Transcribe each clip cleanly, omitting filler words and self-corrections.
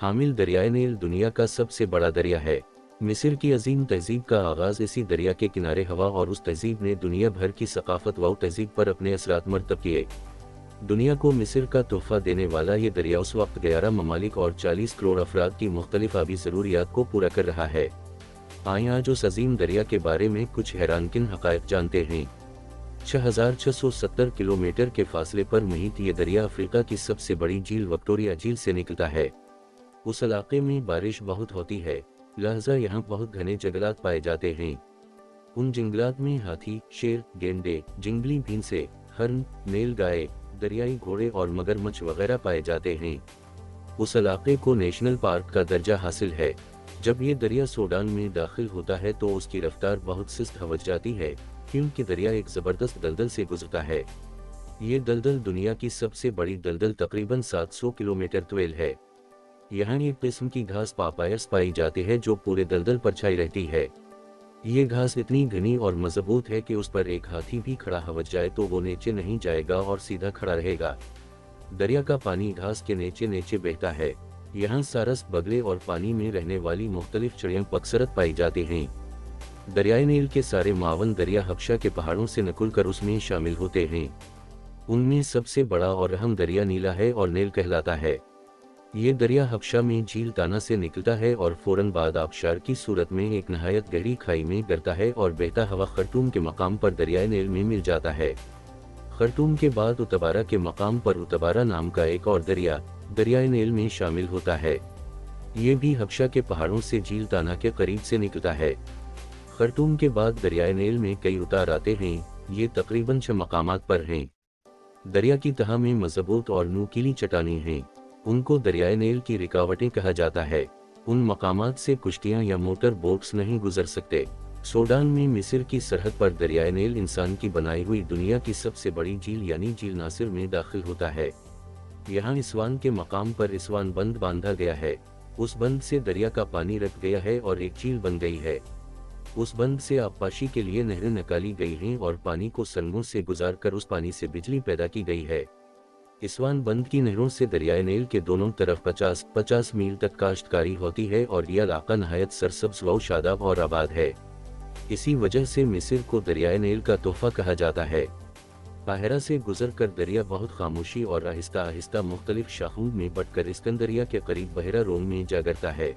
हामिल दरियाए नील दुनिया का सबसे बड़ा दरिया है। मिस्र की अजीम तहजीब का आगाज इसी दरिया के किनारे हुआ और उस तहजीब ने दुनिया भर की सकाफत व तहजीब पर अपने असरात मरतब किए। दुनिया को मिस्र का तोहफा देने वाला ये दरिया उस वक्त 11 ममालिक और 40 करोड़ अफराद की मुख्तलिफ आबी ज़रूरियात को पूरा कर रहा है। आइए आज उस अजीम दरिया के बारे में कुछ हैरानकुन हक़ाइक़ जानते हैं। 6670 किलोमीटर के फासले पर मुहित ये दरिया अफ्रीका की सबसे बड़ी झील विक्टोरिया झील से निकलता है। उस इलाके में बारिश बहुत होती है, लिहाजा यहाँ बहुत घने जंगलात पाए जाते हैं। उन जंगलात में हाथी, शेर, गेंडे, जंगली भैंसे, हरन, नीलगाय, दरियाई घोड़े और मगरमच्छ वगैरह पाए जाते हैं। उस इलाके को नेशनल पार्क का दर्जा हासिल है। जब ये दरिया सूडान में दाखिल होता है तो उसकी रफ्तार बहुत सुस्त हो जाती है, क्योंकि दरिया एक ज़बरदस्त दलदल से गुजरता है। ये दलदल दुनिया की सबसे बड़ी दलदल तकरीबन 700 किलोमीटर तवील है। यहाँ एक किस्म की घास पापायर्स पाई जाती है जो पूरे दलदल पर छाई रहती है। ये घास इतनी घनी और मजबूत है कि उस पर एक हाथी भी खड़ा हो जाए तो वो नीचे नहीं जाएगा और सीधा खड़ा रहेगा। दरिया का पानी घास के नीचे नीचे बहता है। यहाँ सारस, बगले और पानी में रहने वाली मुख्तलिफ चिड़ियाँ अक्सरत पाई जाती हैं। दरियाए नील के सारे मावन दरिया हबशा के पहाड़ों से निकलकर उसमें शामिल होते हैं। उनमें सबसे बड़ा और अहम दरिया नीला है और नील कहलाता है। ये दरिया हबशा में झील ताना से निकलता है और फौरन बाद आबशार की सूरत में एक नहायत गहरी खाई में गिरता है और बहता हुआ खर्तूम के मकाम पर दरियाए नील में मिल जाता है। खर्तूम के बाद उतबारा के मकाम पर उतबारा नाम का एक और दरिया दरियाए नील में शामिल होता है। ये भी हबशा के पहाड़ों से झील ताना के करीब से निकलता है। खर्तूम के बाद दरियाए नील में कई उतार आते हैं। ये तकरीबन 6 मकामात पर हैं। दरिया की तह में मजबूत और नुकीली चट्टानें हैं। उनको दरियाए नील की रुकावटें कहा जाता है। उन मकामात से कुश्तियाँ या मोटर बोट्स नहीं गुजर सकते। सूडान में मिस्र की सरहद पर दरियाए नील इंसान की बनाई हुई दुनिया की सबसे बड़ी झील यानी झील नासिर में दाखिल होता है। यहाँ इस्वान के मकाम पर इस्वान बंद बांधा गया है। उस बंद से दरिया का पानी रख गया है और एक झील बन गई है। उस बंद से आबपाशी के लिए नहरें निकाली गई हैं और पानी को संगों से गुजारकर उस पानी से बिजली पैदा की गई है। इस्वान बंद की नहरों से दरियाए नील के दोनों तरफ 50 मील तक काश्तकारी होती है और यह इलाका नहायत सरसब्ज़ व शादाब और आबाद है। इसी वजह से मिस्र को दरियाए नील का तोहफा कहा जाता है। काहिरा से गुजरकर दरिया बहुत खामोशी और आहिस्ता आहिस्ता मुख्तलिफ शाखों में बंटकर इस्कंदरिया के करीब बहरा रोम में जा गिरता है।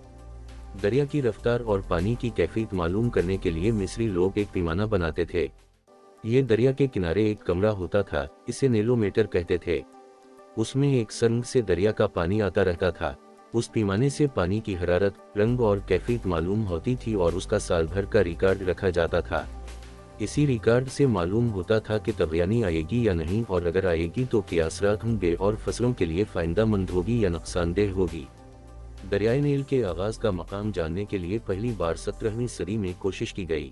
दरिया की रफ्तार और पानी की कैफियत मालूम करने के लिए मिस्री लोग एक पैमाना बनाते थे। ये दरिया के किनारे एक कमरा होता था, इसे नीलोमीटर कहते थे। उसमें एक संग से दरिया का पानी आता रहता था। उस पैमाने से पानी की हरारत, रंग और कैफियत मालूम होती थी और उसका साल भर का रिकॉर्ड रखा जाता था। इसी रिकॉर्ड से मालूम होता था कि तगयानी आएगी या नहीं, और अगर आएगी तो क्या असरात होंगे और फसलों के लिए फायदेमंद होगी या नुकसानदेह होगी। दरियाए नील के आगाज का मकाम जानने के लिए पहली बार 17वीं सदी में कोशिश की गई।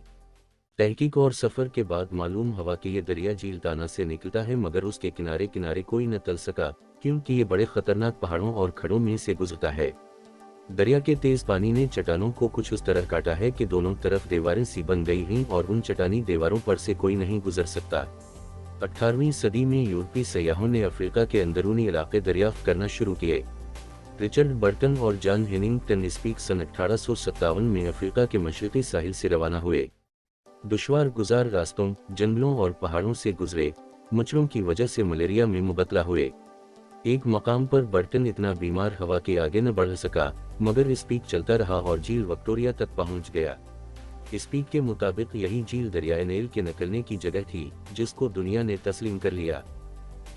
तहकीक और सफ़र के बाद मालूम हुआ कि ये दरिया झील ताना से निकलता है, मगर उसके किनारे किनारे कोई न तल सका, क्योंकि ये बड़े खतरनाक पहाड़ों और खड़ों में से गुजरता है। दरिया के तेज पानी ने चट्टानों को कुछ उस तरह काटा है कि दोनों तरफ दीवारें सी बन गई हैं और उन चट्टानी दीवारों पर से कोई नहीं गुजर सकता। 18वीं सदी में यूरोपी सयाहों ने अफ्रीका के अंदरूनी इलाके दरियाफ्त करना शुरू किए। रिचर्ड बर्टन और जॉन हेनिंगटन स्पीक सन 1857 में अफ्रीका के मशरक़ी साहिल से रवाना हुए। दुश्वार गुजार रास्तों, जंगलों और पहाड़ों से गुजरे। मच्छरों की वजह से मलेरिया में मुबतला हुए। एक मकाम पर बर्टन इतना बीमार हुआ कि आगे न बढ़ सका, मगर स्पीक चलता रहा और झील विक्टोरिया तक पहुंच गया। स्पीक के मुताबिक यही झील दरियाए नील के निकलने की जगह थी, जिसको दुनिया ने तस्लीम कर लिया।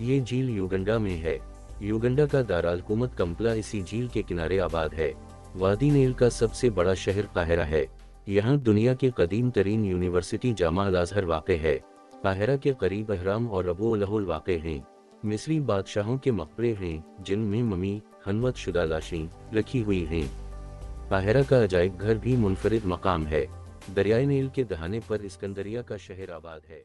ये झील युगंडा में है। युगंडा का दाराल हुकूमत कंपला इसी झील के किनारे आबाद है। वादी नील का सबसे बड़ा शहर काहिरा है। यहाँ दुनिया की कदीम तरीन यूनिवर्सिटी जामा अल अज़हर वाक़ है। काहिरा के करीब अहराम और अबू अलहोल वाक़ हैं। मिस्री बादशाहों के मकबरे हैं जिनमें ममी, हनवत शुदा लाशें रखी हुई हैं। काहिरा का अजायब घर भी मुनफरिद मकाम है। दरियाए नील के दहाने पर इस्कंदरिया का शहर आबाद है।